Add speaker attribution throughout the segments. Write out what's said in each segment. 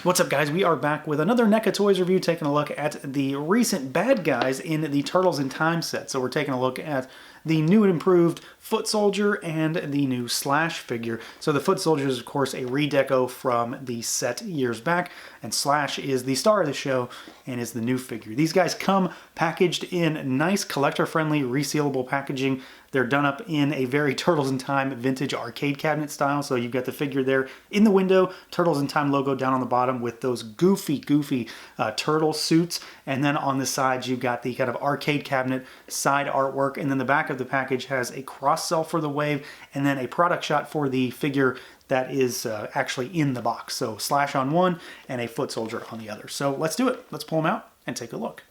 Speaker 1: What's up, guys? We are back with another NECA Toys review, taking a look at the recent bad guys in the Turtles in Time set. So we're taking a look at the new and improved Foot Soldier and the new Slash figure. So the Foot Soldier is, of course, a redeco from the set years back, and Slash is the star of the show and is the new figure. These guys come packaged in nice collector-friendly resealable packaging. They're done up in a very Turtles in Time vintage arcade cabinet style. So you've got the figure there in the window, Turtles in Time logo down on the bottom with those goofy turtle suits. And then on the sides, you've got the kind of arcade cabinet side artwork. And then the back of the package has a cross cell for the wave and then a product shot for the figure that is actually in the box. So Slash on one and a Foot Soldier on the other. So let's do it. Let's pull them out and take a look.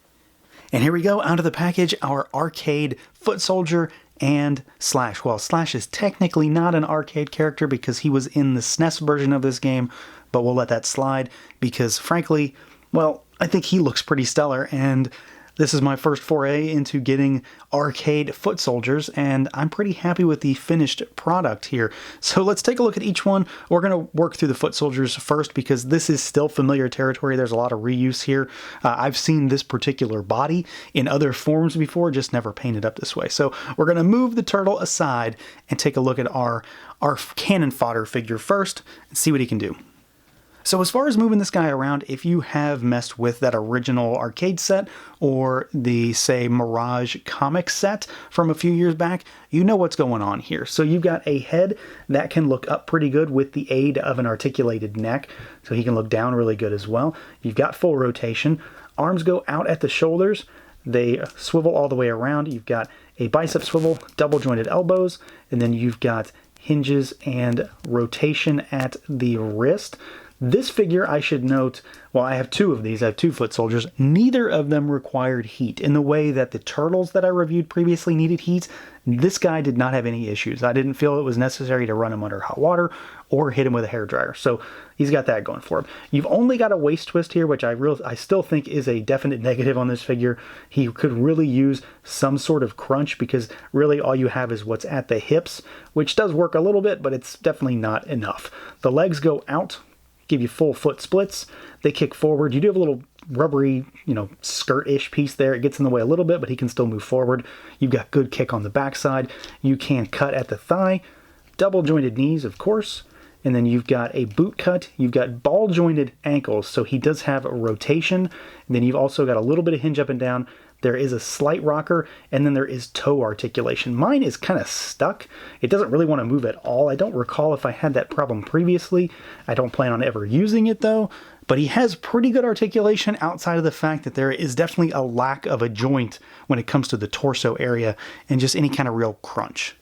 Speaker 1: And here we go, out of the package, our arcade Foot Soldier and Slash. Well, Slash is technically not an arcade character because he was in the SNES version of this game, but we'll let that slide because, frankly, well, I think he looks pretty stellar, and this is my first foray into getting arcade Foot Soldiers, and I'm pretty happy with the finished product here. So let's take a look at each one. We're going to work through the Foot Soldiers first because this is still familiar territory. There's a lot of reuse here. I've seen this particular body in other forms before, just never painted up this way. So we're going to move the turtle aside and take a look at our cannon fodder figure first and see what he can do. So as far as moving this guy around, if you have messed with that original arcade set or the, say, Mirage comic set from a few years back, you know what's going on here. So you've got a head that can look up pretty good with the aid of an articulated neck, so he can look down really good as well. You've got full rotation. Arms go out at the shoulders. They swivel all the way around. You've got a bicep swivel, double jointed elbows, and then you've got hinges and rotation at the wrist. This figure, I should note, well, I have two of these. I have two Foot Soldiers. Neither of them required heat. In the way that the Turtles that I reviewed previously needed heat, this guy did not have any issues. I didn't feel it was necessary to run him under hot water or hit him with a hairdryer. So he's got that going for him. You've only got a waist twist here, which I still think is a definite negative on this figure. He could really use some sort of crunch because really all you have is what's at the hips, which does work a little bit, but it's definitely not enough. The legs go out, give you full foot splits. They kick forward. You do have a little rubbery, skirt-ish piece there. It gets in the way a little bit, but he can still move forward. You've got good kick on the backside. You can cut at the thigh. Double jointed knees, of course. And then you've got a boot cut. You've got ball jointed ankles, so he does have a rotation. And then you've also got a little bit of hinge up and down. There is a slight rocker, and then there is toe articulation. Mine is kind of stuck. It doesn't really want to move at all. I don't recall if I had that problem previously. I don't plan on ever using it, though. But he has pretty good articulation outside of the fact that there is definitely a lack of a joint when it comes to the torso area and just any kind of real crunch.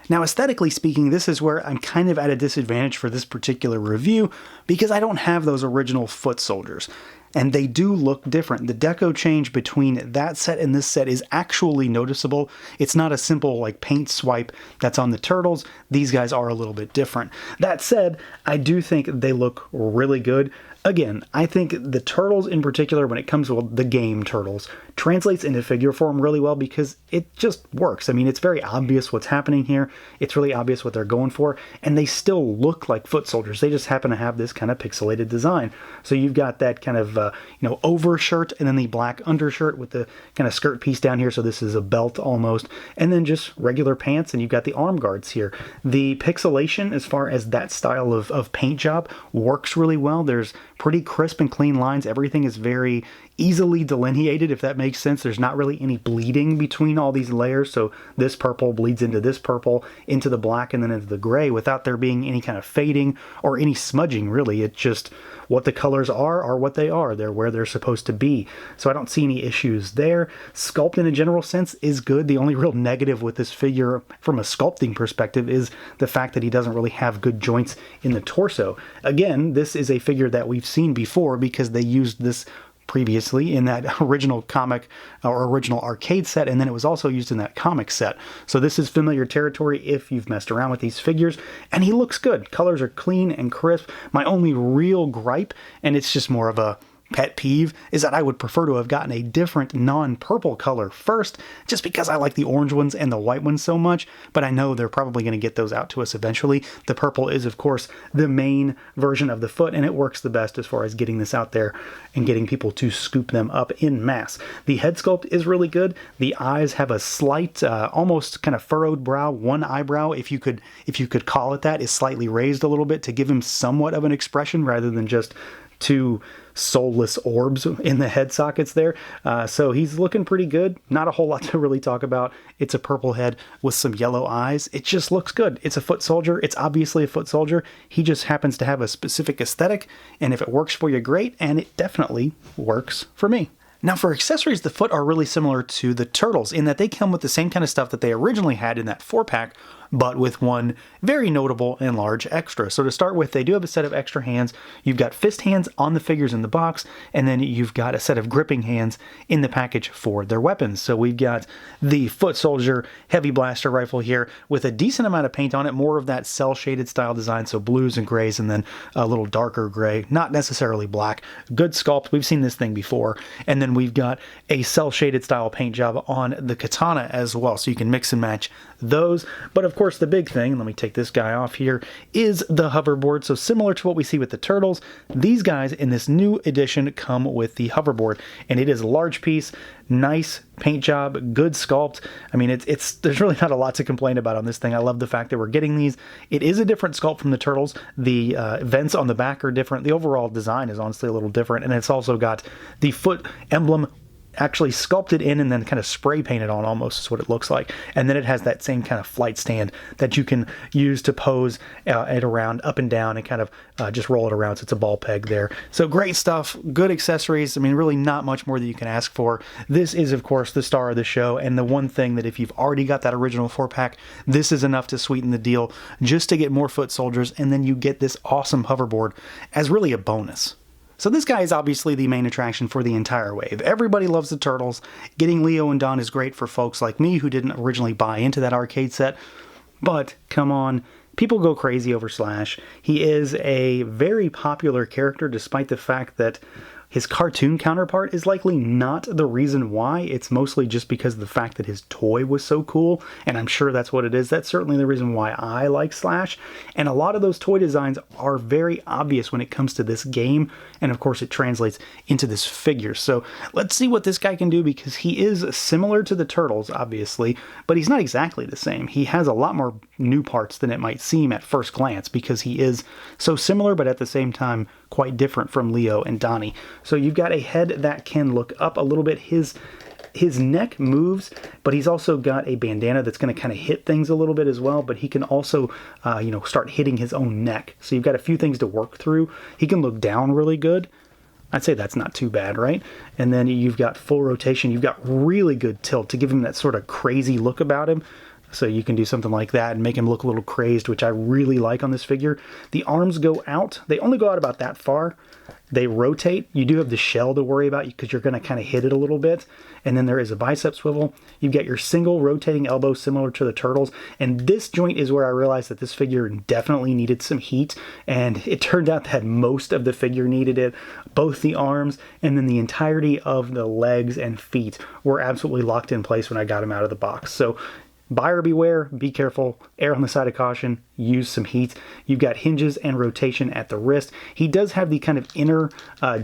Speaker 1: Now, aesthetically speaking, this is where I'm kind of at a disadvantage for this particular review because I don't have those original Foot Soldiers. And they do look different. The deco change between that set and this set is actually noticeable. It's not a simple paint swipe that's on the Turtles. These guys are a little bit different. That said, I do think they look really good. Again, I think the Turtles in particular, when it comes to the game Turtles, translates into figure form really well because it just works. I mean, it's very obvious what's happening here. It's really obvious what they're going for, and they still look like Foot Soldiers. They just happen to have this kind of pixelated design. So you've got that kind of, overshirt and then the black undershirt with the kind of skirt piece down here. So this is a belt almost, and then just regular pants, and you've got the arm guards here. The pixelation, as far as that style of paint job, works really well. There's pretty crisp and clean lines. Everything is very easily delineated, if that makes sense. There's not really any bleeding between all these layers, so this purple bleeds into this purple, into the black, and then into the gray without there being any kind of fading or any smudging, really. It's just what the colors are what they are. They're where they're supposed to be. So I don't see any issues there. Sculpt in a general sense is good. The only real negative with this figure from a sculpting perspective is the fact that he doesn't really have good joints in the torso. Again, this is a figure that we've seen before because they used this previously in that original comic or original arcade set, and then it was also used in that comic set. So this is familiar territory if you've messed around with these figures, and he looks good. Colors are clean and crisp. My only real gripe, and it's just more of a pet peeve is that I would prefer to have gotten a different non-purple color first, just because I like the orange ones and the white ones so much, but I know they're probably going to get those out to us eventually. The purple is, of course, the main version of the foot, and it works the best as far as getting this out there and getting people to scoop them up in mass. The head sculpt is really good. The eyes have a slight, almost kind of furrowed brow. One eyebrow, if you could call it that, is slightly raised a little bit to give him somewhat of an expression rather than just two soulless orbs in the head sockets there. So he's looking pretty good. Not a whole lot to really talk about. It's a purple head with some yellow eyes. It just looks good. It's a foot soldier. It's obviously a foot soldier. He just happens to have a specific aesthetic, and if it works for you, great, and it definitely works for me. Now for accessories, the foot are really similar to the Turtles in that they come with the same kind of stuff that they originally had in that 4-pack, but with one very notable and large extra. So to start with, they do have a set of extra hands. You've got fist hands on the figures in the box, and then you've got a set of gripping hands in the package for their weapons. So we've got the foot soldier heavy blaster rifle here with a decent amount of paint on it, more of that cell-shaded style design, so blues and grays, and then a little darker gray, not necessarily black. Good sculpt. We've seen this thing before. And then we've got a cell-shaded style paint job on the katana as well, so you can mix and match those. But of course, the big thing, let me take this guy off here, is the hoverboard. So similar to what we see with the Turtles, these guys in this new edition come with the hoverboard, and it is a large piece, nice paint job, good sculpt. I mean, there's really not a lot to complain about on this thing. I love the fact that we're getting these. It is a different sculpt from the Turtles. The vents on the back are different. The overall design is honestly a little different, and it's also got the foot emblem actually sculpted in and then kind of spray painted on, almost is what it looks like. And then it has that same kind of flight stand that you can use to pose it around up and down and kind of just roll it around, so it's a ball peg there. So great stuff, good accessories. I mean, really not much more that you can ask for. This is, of course, the star of the show, and the one thing that if you've already got that original 4-pack, this is enough to sweeten the deal just to get more foot soldiers, and then you get this awesome hoverboard as really a bonus. So this guy is obviously the main attraction for the entire wave. Everybody loves the Turtles. Getting Leo and Don is great for folks like me who didn't originally buy into that arcade set. But, come on, people go crazy over Slash. He is a very popular character despite the fact that his cartoon counterpart is likely not the reason why. It's mostly just because of the fact that his toy was so cool, and I'm sure that's what it is. That's certainly the reason why I like Slash, and a lot of those toy designs are very obvious when it comes to this game, and of course it translates into this figure. So let's see what this guy can do, because he is similar to the Turtles, obviously, but he's not exactly the same. He has a lot more new parts than it might seem at first glance, because he is so similar, but at the same time quite different from Leo and Donnie. So you've got a head that can look up a little bit. His neck moves, but he's also got a bandana that's going to kind of hit things a little bit as well, but he can also, start hitting his own neck. So you've got a few things to work through. He can look down really good. I'd say that's not too bad, right? And then you've got full rotation. You've got really good tilt to give him that sort of crazy look about him. So you can do something like that and make him look a little crazed, which I really like on this figure. The arms go out. They only go out about that far. They rotate. You do have the shell to worry about because you're going to kind of hit it a little bit. And then there is a bicep swivel. You've got your single rotating elbow similar to the Turtles. And this joint is where I realized that this figure definitely needed some heat. And it turned out that most of the figure needed it. Both the arms and then the entirety of the legs and feet were absolutely locked in place when I got him out of the box. So buyer beware, be careful, err on the side of caution, use some heat. You've got hinges and rotation at the wrist. He does have the kind of inner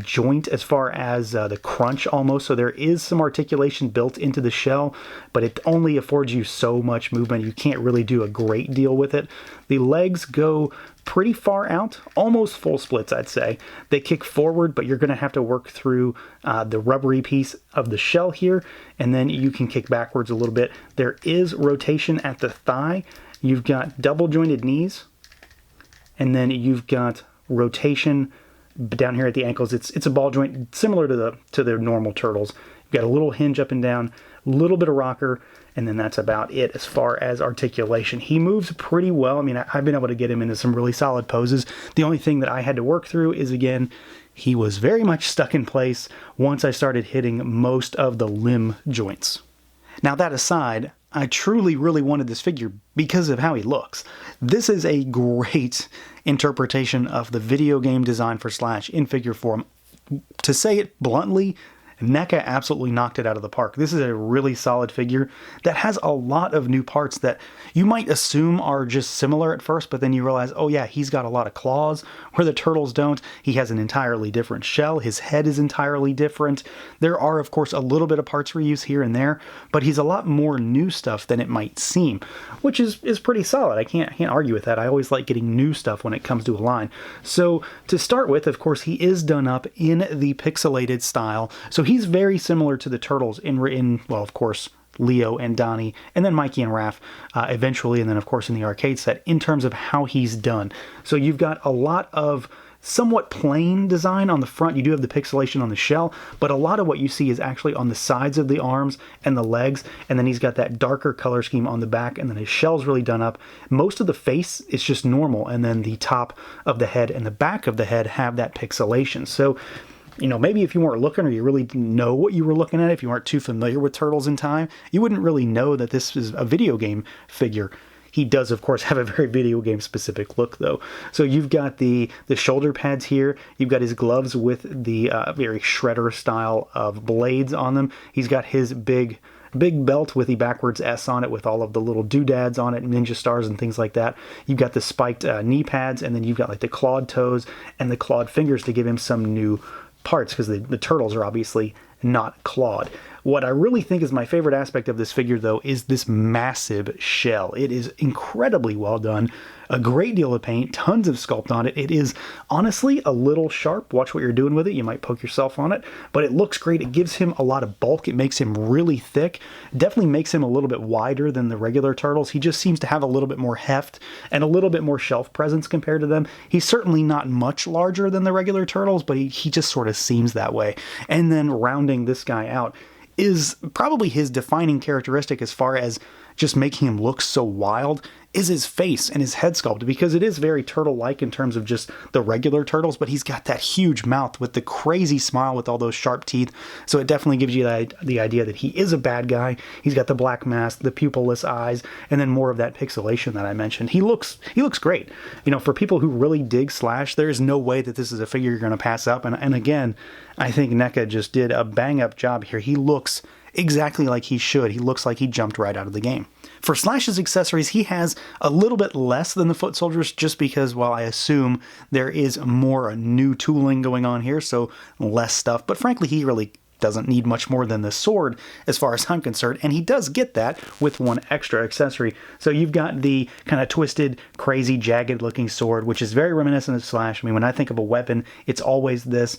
Speaker 1: joint as far as the crunch almost, so there is some articulation built into the shell, but it only affords you so much movement. You can't really do a great deal with it. The legs go pretty far out, almost full splits, I'd say. They kick forward, but you're going to have to work through the rubbery piece of the shell here, and then you can kick backwards a little bit. There is rotation at the thigh. You've got double jointed knees, and then you've got rotation down here at the ankles. It's a ball joint similar to the normal Turtles. You've got a little hinge up and down, a little bit of rocker, and then that's about it as far as articulation. He moves pretty well. I mean, I've been able to get him into some really solid poses. The only thing that I had to work through is, again, he was very much stuck in place once I started hitting most of the limb joints. Now, that aside, I truly really wanted this figure because of how he looks. This is a great interpretation of the video game design for Slash in figure form. to say it bluntly, NECA absolutely knocked it out of the park. This is a really solid figure that has a lot of new parts that you might assume are just similar at first, but then you realize, oh yeah, he's got a lot of claws where the turtles don't. He has an entirely different shell. His head is entirely different. There are, of course, a little bit of parts reuse here and there, but he's a lot more new stuff than it might seem, which is pretty solid. I can't argue with that. I always like getting new stuff when it comes to a line. So to start with, of course, he is done up in the pixelated style. So he's very similar to the turtles in well, of course, Leo and Donnie, and then Mikey and Raph eventually, and then, of course, in the arcade set, in terms of how he's done. So you've got a lot of somewhat plain design on the front. You do have the pixelation on the shell, but a lot of what you see is actually on the sides of the arms and the legs, and then he's got that darker color scheme on the back, and then his shell's really done up. Most of the face is just normal, and then the top of the head and the back of the head have that pixelation. So, you know, maybe if you weren't looking, or you really didn't know what you were looking at, if you weren't too familiar with Turtles in Time, you wouldn't really know that this is a video game figure. He does, of course, have a very video game specific look, though. So you've got the shoulder pads here. You've got his gloves with the very Shredder style of blades on them. He's got his big belt with the backwards S on it with all of the little doodads on it, ninja stars and things like that. You've got the spiked knee pads, and then you've got like the clawed toes and the clawed fingers to give him some new parts, because the turtles are obviously not clawed. What I really think is my favorite aspect of this figure, though, is this massive shell. It is incredibly well done. A great deal of paint, tons of sculpt on it. It is honestly a little sharp. Watch what you're doing with it. You might poke yourself on it, but it looks great. It gives him a lot of bulk. It makes him really thick. Definitely makes him a little bit wider than the regular turtles. He just seems to have a little bit more heft and a little bit more shelf presence compared to them. He's certainly not much larger than the regular turtles, but he just sort of seems that way. And then rounding this guy out is probably his defining characteristic as far as just making him look so wild, is his face and his head sculpt, because it is very turtle-like in terms of just the regular turtles, but he's got that huge mouth with the crazy smile with all those sharp teeth, so it definitely gives you the idea that he is a bad guy. He's got the black mask, the pupilless eyes, and then more of that pixelation that I mentioned. He looks great. You know, for people who really dig Slash, there's no way that this is a figure you're going to pass up, and again, I think NECA just did a bang-up job here. He looks exactly like he should. He looks like he jumped right out of the game. For Slash's accessories, he has a little bit less than the foot soldiers, just because, well, I assume there is more new tooling going on here, so less stuff. But frankly, he really doesn't need much more than the sword as far as I'm concerned, and he does get that with one extra accessory. So you've got the kind of twisted, crazy, jagged looking sword, which is very reminiscent of Slash. I mean, when I think of a weapon, it's always this,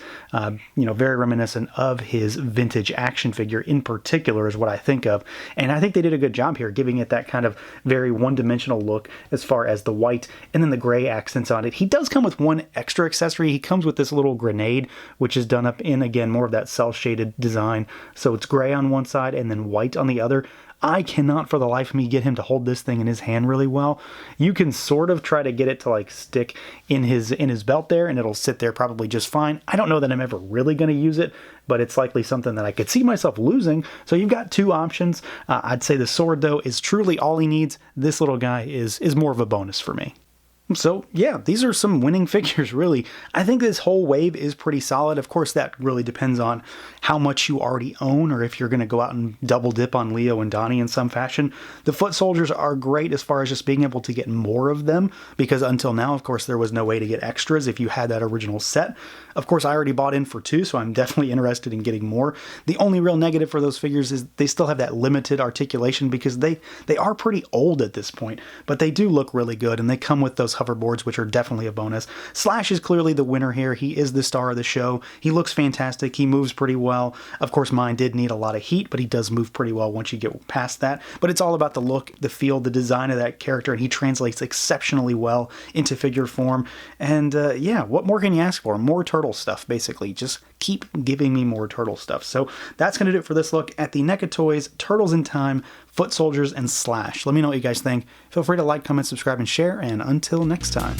Speaker 1: very reminiscent of his vintage action figure in particular is what I think of. And I think they did a good job here, giving it that kind of very one-dimensional look as far as the white and then the gray accents on it. He does come with one extra accessory. He comes with this little grenade, which is done up in, again, more of that cel-shaded design. So it's gray on one side and then white on the other. I cannot for the life of me get him to hold this thing in his hand really well. You can sort of try to get it to like stick in his belt there, and it'll sit there probably just fine. I don't know that I'm ever really going to use it, but it's likely something that I could see myself losing. So you've got two options. I'd say the sword, though, is truly all he needs. This little guy is more of a bonus for me. So yeah, these are some winning figures, really. I think this whole wave is pretty solid. Of course, that really depends on how much you already own, or if you're going to go out and double dip on Leo and Donnie in some fashion. The foot soldiers are great as far as just being able to get more of them, because until now, of course, there was no way to get extras if you had that original set. Of course, I already bought in for 2, so I'm definitely interested in getting more. The only real negative for those figures is they still have that limited articulation, because they are pretty old at this point, but they do look really good, and they come with those hoverboards, which are definitely a bonus. Slash is clearly the winner here. He is the star of the show. He looks fantastic. He moves pretty well. Of course, mine did need a lot of heat, but he does move pretty well once you get past that. But it's all about the look, the feel, the design of that character, and he translates exceptionally well into figure form. And yeah, what more can you ask for? More turtle stuff, basically. Just keep giving me more turtle stuff. So that's going to do it for this look at the NECA Toys, Turtles in Time, Foot Soldiers, and Slash. Let me know what you guys think. Feel free to like, comment, subscribe, and share, and until next time.